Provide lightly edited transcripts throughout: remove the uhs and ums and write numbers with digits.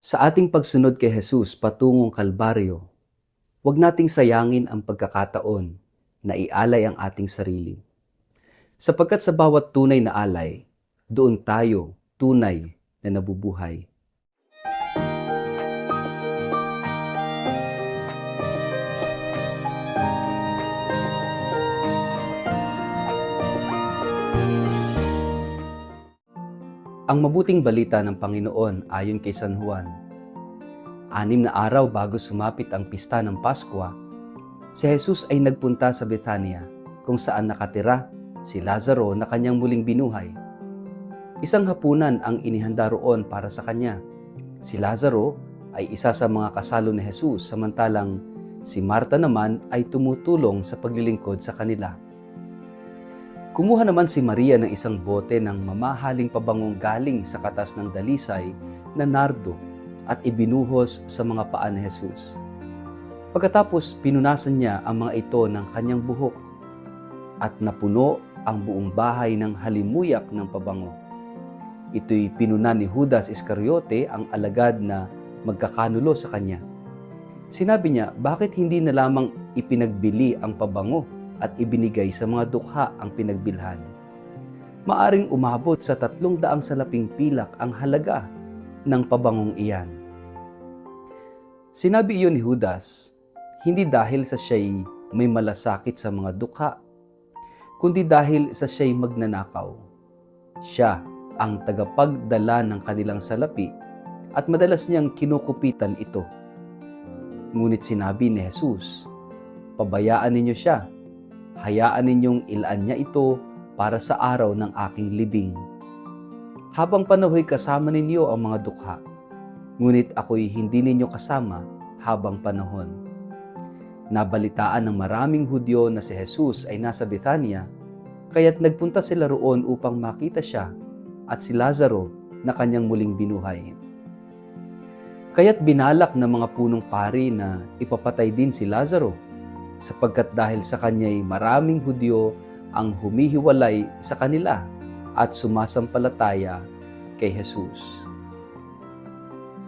Sa ating pagsunod kay Jesus patungong Kalbaryo, huwag nating sayangin ang pagkakataon na ialay ang ating sarili. Sapagkat sa bawat tunay na alay, doon tayo tunay na nabubuhay. Ang mabuting balita ng Panginoon ayon kay San Juan. 6 na araw bago sumapit ang pista ng Paskwa, si Jesus ay nagpunta sa Bethania, kung saan nakatira si Lazaro na kanyang muling binuhay. Isang hapunan ang inihanda roon para sa kanya. Si Lazaro ay isa sa mga kasalo ni Jesus, samantalang si Marta naman ay tumutulong sa paglilingkod sa kanila. Kumuha naman si Maria ng isang bote ng mamahaling pabangong galing sa katas ng dalisay na nardo at ibinuhos sa mga paa ni Jesus. Pagkatapos pinunasan niya ang mga ito ng kanyang buhok at napuno ang buong bahay ng halimuyak ng pabango. Ito'y pinunan ni Judas Iscariote, ang alagad na magkakanulo sa kanya. Sinabi niya, bakit hindi na lamang ipinagbili ang pabango at ibinigay sa mga dukha ang pinagbilhan? Maaring umabot sa 300 salaping pilak ang halaga ng pabangong iyan. Sinabi iyon ni Judas, hindi dahil sa siya'y may malasakit sa mga dukha, kundi dahil sa siya'y magnanakaw. Siya ang tagapagdala ng kanilang salapi at madalas niyang kinukupitan ito. Ngunit sinabi ni Jesus, pabayaan ninyo siya. Hayaan ninyong ilaan niya ito para sa araw ng aking libing. Habang panahoy kasama ninyo ang mga dukha, ngunit ako'y hindi ninyo kasama habang panahon. Nabalitaan ng maraming Hudyo na si Jesus ay nasa Bethania, kaya't nagpunta sila roon upang makita siya at si Lazaro na kanyang muling binuhay. Kaya't binalak ng mga punong pari na ipapatay din si Lazaro, sapagkat dahil sa kanya'y maraming Hudyo ang humihiwalay sa kanila at sumasampalataya kay Jesus.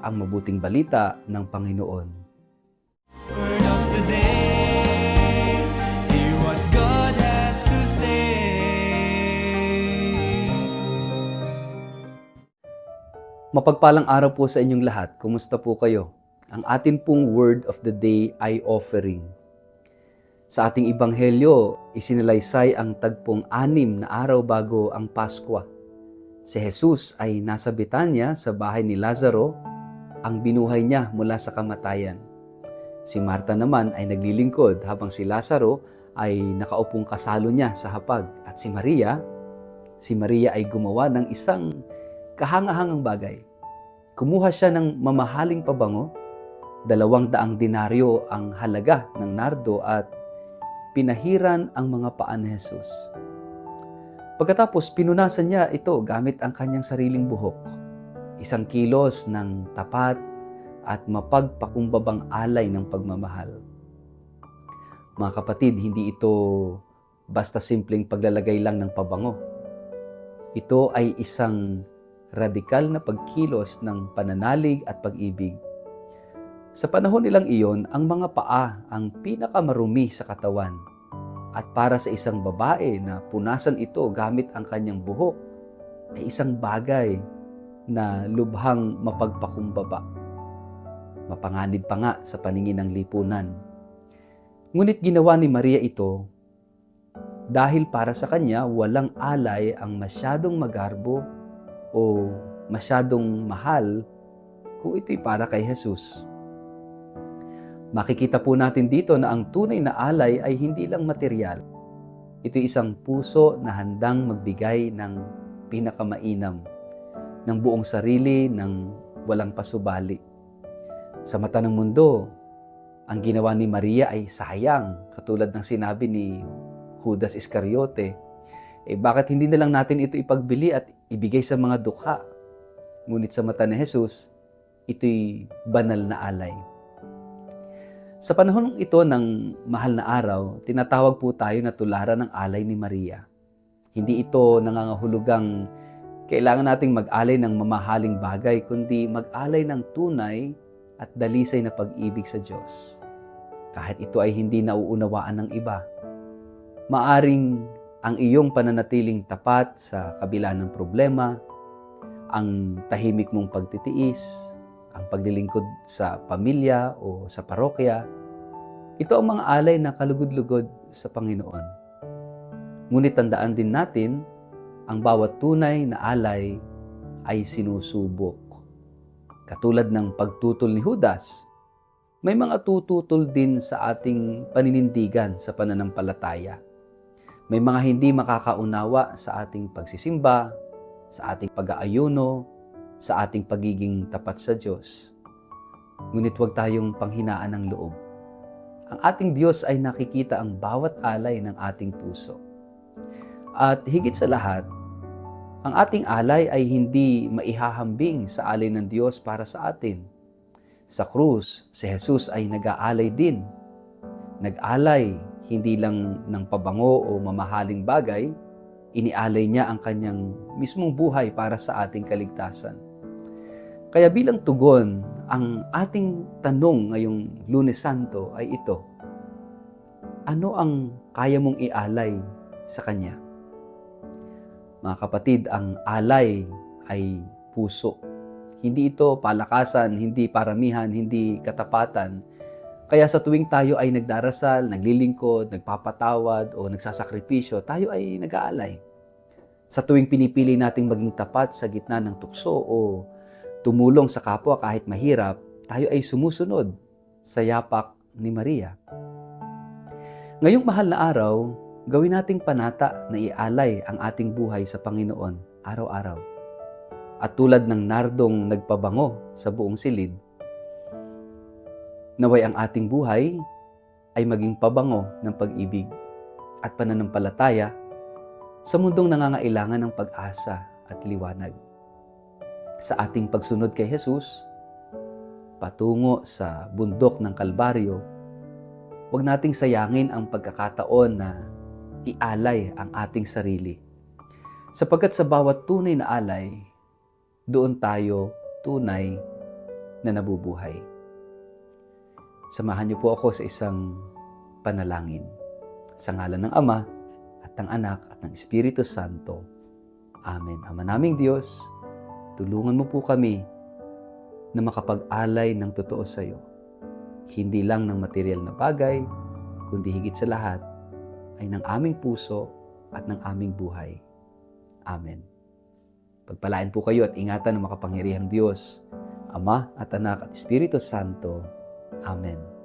Ang mabuting balita ng Panginoon. Word of the day, hear what God has to say. Mapagpalang araw po sa inyong lahat. Kumusta po kayo? Ang atin pong word of the day ay offering. Sa ating ibanghelyo, isinalaysay ang tagpong 6 na araw bago ang Paskwa. Si Jesus ay nasa Betania sa bahay ni Lazaro, ang binuhay niya mula sa kamatayan. Si Marta naman ay naglilingkod habang si Lazaro ay nakaupong kasalo niya sa hapag. At si Maria ay gumawa ng isang kahangahangang bagay. Kumuha siya ng mamahaling pabango, 200 denaryo ang halaga ng nardo at pinahiran ang mga paa ni Jesus. Pagkatapos, pinunasan niya ito gamit ang kanyang sariling buhok. 1 kilos ng tapat at mapagpakumbabang alay ng pagmamahal. Mga kapatid, hindi ito basta simpleng paglalagay lang ng pabango. Ito ay isang radikal na pagkilos ng pananalig at pag-ibig. Sa panahon nilang iyon, ang mga paa ang pinakamarumi sa katawan. At para sa isang babae na punasan ito gamit ang kanyang buhok, ay isang bagay na lubhang mapagpakumbaba. Mapanganib pa nga sa paningin ng lipunan. Ngunit ginawa ni Maria ito dahil para sa kanya walang alay ang masyadong magarbo o masyadong mahal kung ito'y para kay Jesus. Makikita po natin dito na ang tunay na alay ay hindi lang material. Ito'y isang puso na handang magbigay ng pinakamainam, ng buong sarili, ng walang pasubali. Sa mata ng mundo, ang ginawa ni Maria ay sayang, katulad ng sinabi ni Judas Iscariote. Bakit hindi na lang natin ito ipagbili at ibigay sa mga dukha? Ngunit sa mata ni Jesus, ito'y banal na alay. Sa panahon ito ng mahal na araw, tinatawag po tayo na tularan ng alay ni Maria. Hindi ito nangangahulugang kailangan nating mag-alay ng mamahaling bagay, kundi mag-alay ng tunay at dalisay na pag-ibig sa Diyos. Kahit ito ay hindi nauunawaan ng iba, maaring ang iyong pananatiling tapat sa kabila ng problema, ang tahimik mong pagtitiis, ang paglilingkod sa pamilya o sa parokya, ito ang mga alay na kalugod-lugod sa Panginoon. Ngunit tandaan din natin, ang bawat tunay na alay ay sinusubok. Katulad ng pagtutol ni Judas, may mga tututol din sa ating paninindigan sa pananampalataya. May mga hindi makakaunawa sa ating pagsisimba, sa ating pag-aayuno, sa ating pagiging tapat sa Diyos. Ngunit huwag tayong panghinaan ng loob. Ang ating Diyos ay nakikita ang bawat alay ng ating puso. At higit sa lahat, ang ating alay ay hindi maihahambing sa alay ng Diyos para sa atin. Sa krus, si Jesus ay nag-aalay din. Nag-alay hindi lang ng pabango o mamahaling bagay, inialay niya ang kanyang mismong buhay para sa ating kaligtasan. Kaya bilang tugon, ang ating tanong ngayong Lunes Santo ay ito: ano ang kaya mong ialay sa Kanya? Mga kapatid, ang alay ay puso. Hindi ito palakasan, hindi paramihan, hindi katapatan. Kaya sa tuwing tayo ay nagdarasal, naglilingkod, nagpapatawad o nagsasakripisyo, tayo ay nag-aalay. Sa tuwing pinipili nating maging tapat sa gitna ng tukso o tumulong sa kapwa kahit mahirap, tayo ay sumusunod sa yapak ni Maria. Ngayong mahal na araw, gawin nating panata na ialay ang ating buhay sa Panginoon araw-araw. At tulad ng nardong nagpabango sa buong silid, naway ang ating buhay ay maging pabango ng pag-ibig at pananampalataya sa mundong nangangailangan ng pag-asa at liwanag. Sa ating pagsunod kay Jesus, patungo sa bundok ng Kalbaryo, huwag nating sayangin ang pagkakataon na ialay ang ating sarili. Sapagkat sa bawat tunay na alay, doon tayo tunay na nabubuhay. Samahan niyo po ako sa isang panalangin. Sa ngalan ng Ama, at ng Anak, at ng Espiritu Santo. Amen. Ama naming Diyos, tulungan mo po kami na makapag-alay ng totoo sa iyo. Hindi lang ng material na bagay, kundi higit sa lahat ay ng aming puso at ng aming buhay. Amen. Pagpalain po kayo at ingatan ng makapangyarihang Diyos, Ama at Anak at Espiritu Santo. Amen.